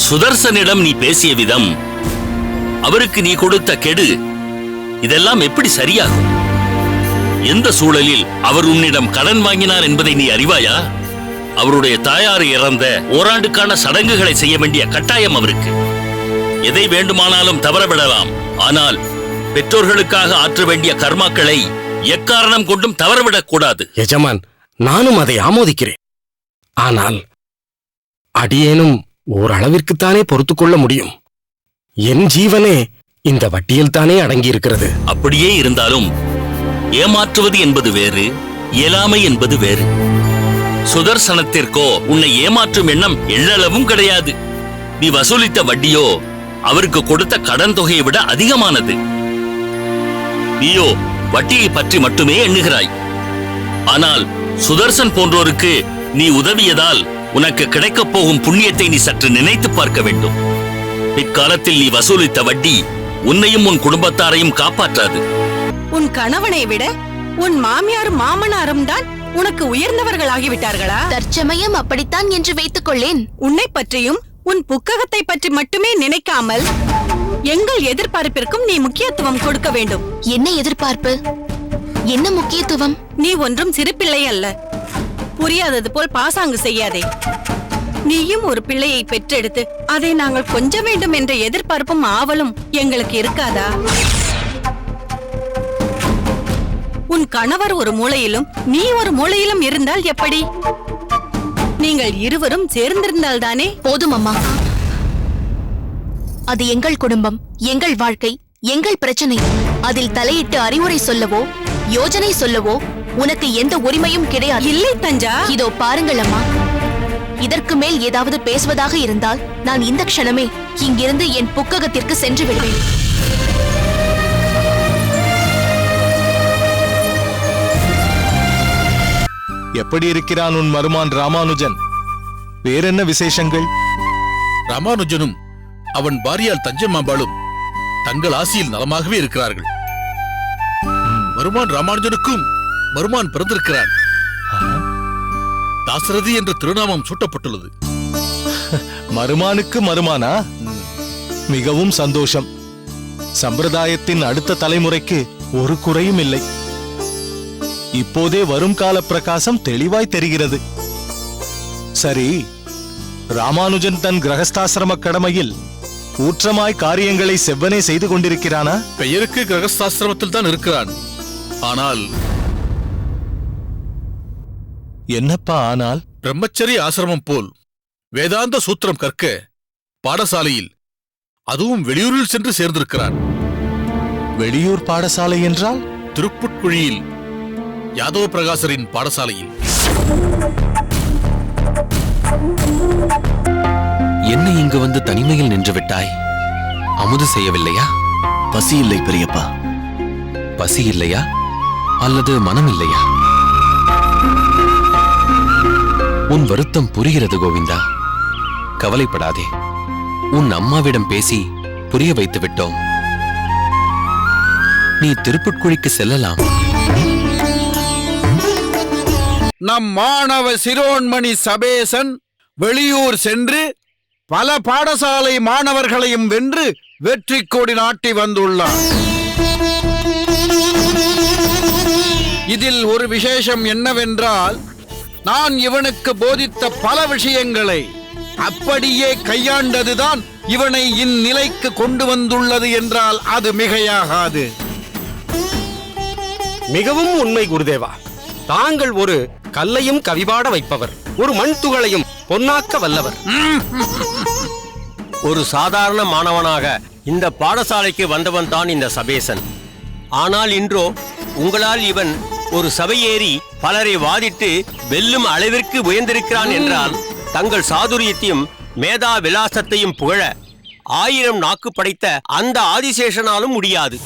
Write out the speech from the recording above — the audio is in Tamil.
சுதர்சனிடம் நீ பேசிய விதம், அவருக்கு நீ கொடுத்த கெடு, இதெல்லாம் எப்படி சரியாகும்? எந்த சூழலில் அவர் உன்னிடம் கடன் வாங்கினார் என்பதை நீ அறிவாயா? அவருடைய தாயார் இறந்த ஓராண்டுக்கான சடங்குகளை செய்ய வேண்டிய கட்டாயம் அவருக்கு. எதை வேண்டுமானாலும் தவறவிடலாம், ஆனால் பெற்றோர்களுக்காக ஆற்ற வேண்டிய கர்மாக்களை எக்காரணம் கொண்டும் தவறவிடக் கூடாது. எஜமான், நானும் அதை ஆமோதிக்கிறேன். ஆனால் அடியேனும் ஓரளவிற்குத்தானே பொறுத்துக் கொள்ள முடியும். என் ஜீவனே இந்த வட்டியில் தானே அடங்கியிருக்கிறது. அப்படியே இருந்தாலும் ஏமாற்றுவது என்பது வேறு, இயலாமை என்பது வேறு. சுதர்சனத்திற்கோ உன்னை ஏமாற்றும் எண்ணம் எள்ளளவும் கிடையாது. நீ வசூலித்த வட்டியோ அவருக்கு கொடுத்த கடன் தொகையை விட அதிகமானது. நீயோ வட்டியை பற்றி மட்டுமே எண்ணுகிறாய். ஆனால் சுதர்சன் போன்றோருக்கு நீ உதவியதால் உனக்கு கிடைக்கப் போகும் புண்ணியத்தை நீ சற்று நினைத்து பார்க்க வேண்டும். பிற்காலத்தில் நீ வசூலித்த வட்டி உன்னையும் உன் குடும்பத்தாரையும் காப்பாற்றாது. உன் கணவனை விட உன் மாமியாரும் மாமனாரும் தான் உனக்கு உயர்ந்தவர்களாகிவிட்டார்களா? தற்சமயம் அப்படித்தான் என்று வைத்துக் கொள்ளேன். உன்னை பற்றியும் உன் புக்ககத்தை பற்றி மட்டுமே நினைக்காமல் எங்கள் எதிர்பார்ப்பிற்கும் நீ முக்கியத்துவம் கொடுக்க வேண்டும். என்ன எதிர்பார்ப்பு? என்ன முக்கியத்துவம்? நீ ஒன்றும் சிறு பிள்ளை அல்ல. புரியாதது போல் பாசாங்கு செய்யாதே. நீயும் ஒரு பிள்ளையை பெற்றெடுத்து அதை நாங்கள் கொஞ்ச வேண்டும் என்ற எதிர்பார்ப்பும் ஆவலும் எங்களுக்கு இருக்காதா? உன் கணவர் ஒரு மூலையிலும் நீ ஒரு மூலையிலும் இருந்தால் எப்படி? நீங்கள் இருவரும் சேர்ந்திருந்தால் தானே? போதும் அம்மா. அது எங்கள் குடும்பம், எங்கள் வாழ்க்கை, எங்கள் பிரச்சனை. அதில் தலையிட்டு அறிவுரை சொல்லவோ யோஜனை சொல்லவோ உனக்கு எந்த உரிமையும் கிடையாது. இல்லை தஞ்சா. இதோ பாருங்கள் அம்மா, இதற்கு மேல் ஏதாவது பேசுவதாக இருந்தால் நான் இந்த க்ஷணமே இங்கிருந்து என் புக்ககத்திற்கு சென்று விடுவேன். எப்படி இருக்கிறான் உன் மருமான் ராமானுஜன்? வேறென்ன விசேஷங்கள்? ராமானுஜனும் அவன் பாரியால் தஞ்சம்மாம்பாளும் தங்கள் ஆசியில் நலமாகவே இருக்கிறார்கள். மருமான் ராமானுஜனுக்கும் மருமான் பிறந்திருக்கிறான். தாசரதி என்ற திருநாமம் சூட்டப்பட்டுள்ளது. மருமானுக்கு மருமானா? மிகவும் சந்தோஷம். சம்பிரதாயத்தின் அடுத்த தலைமுறைக்கு ஒரு குறையும் இல்லை. இப்போதே வரும் கால பிரகாசம் தெளிவாய் தெரிகிறது. சரி, ராமானுஜன் தன் கிரகஸ்தாசிரம கடமையில் ஊற்றமாய் காரியங்களை செவ்வனே செய்து கொண்டிருக்கிறானா? பெயருக்கு கிரகஸ்தாசிரமத்தில் தான் இருக்கிறான். ஆனால் என்னப்பா ஆனால்? பிரம்மச்சரிய ஆசிரமம் போல் வேதாந்த சூத்திரம் கற்க பாடசாலையில், அதுவும் வெளியூரில் சென்று சேர்ந்திருக்கிறான். வெளியூர் பாடசாலை என்றால்? திருப்புட்குழியில் யாதவ பிரகாசரின் பாடசாலையில். என்னை இங்கு வந்து தனிமையில் நின்று விட்டாய்? அமுது செய்யவில்லையா? பசி இல்லை பெரியப்பா. பசி இல்லையா அல்லது மனம் இல்லையா? உன் வருத்தம் புரிகிறது கோவிந்தா, கவலைப்படாதே. உன் அம்மாவிடம் பேசி புரிய வைத்து விட்டோம். நீ திருப்புட்குழிக்கு செல்லலாம். நம் மாணவ சிரோன்மணி சபேசன் வெளியூர் சென்று பல பாடசாலை மாணவர்களையும் வென்று வெற்றி கொடி நாட்டி வந்துள்ளார். இதில் ஒரு விசேஷம் என்னவென்றால், நான் இவனுக்கு போதித்த பல விஷயங்களை அப்படியே கையாண்டதுதான் இவனை இந்நிலைக்கு கொண்டு வந்துள்ளது என்றால் அது மிகையாகாது. மிகவும் உண்மை குருதேவா. தாங்கள் ஒரு கல்லையும் கவிபாட வைப்பவர், ஒரு மண் துகளையும் பொன்னாக்க வல்லவர். ஒரு சாதாரண மாணவனாக இந்த பாடசாலைக்கு வந்தவன் தான் இந்த சபேசன். ஆனால் இன்றோ உங்களால் இவன் ஒரு சபையேறி பலரை வாதிட்டு வெல்லும் அளவிற்கு உயர்ந்திருக்கிறான் என்றால், தங்கள் சாதுரியத்தையும் மேதா விலாசத்தையும் புகழ 1000 நாக்கு படைத்த அந்த ஆதிசேஷனாலும் முடியாது.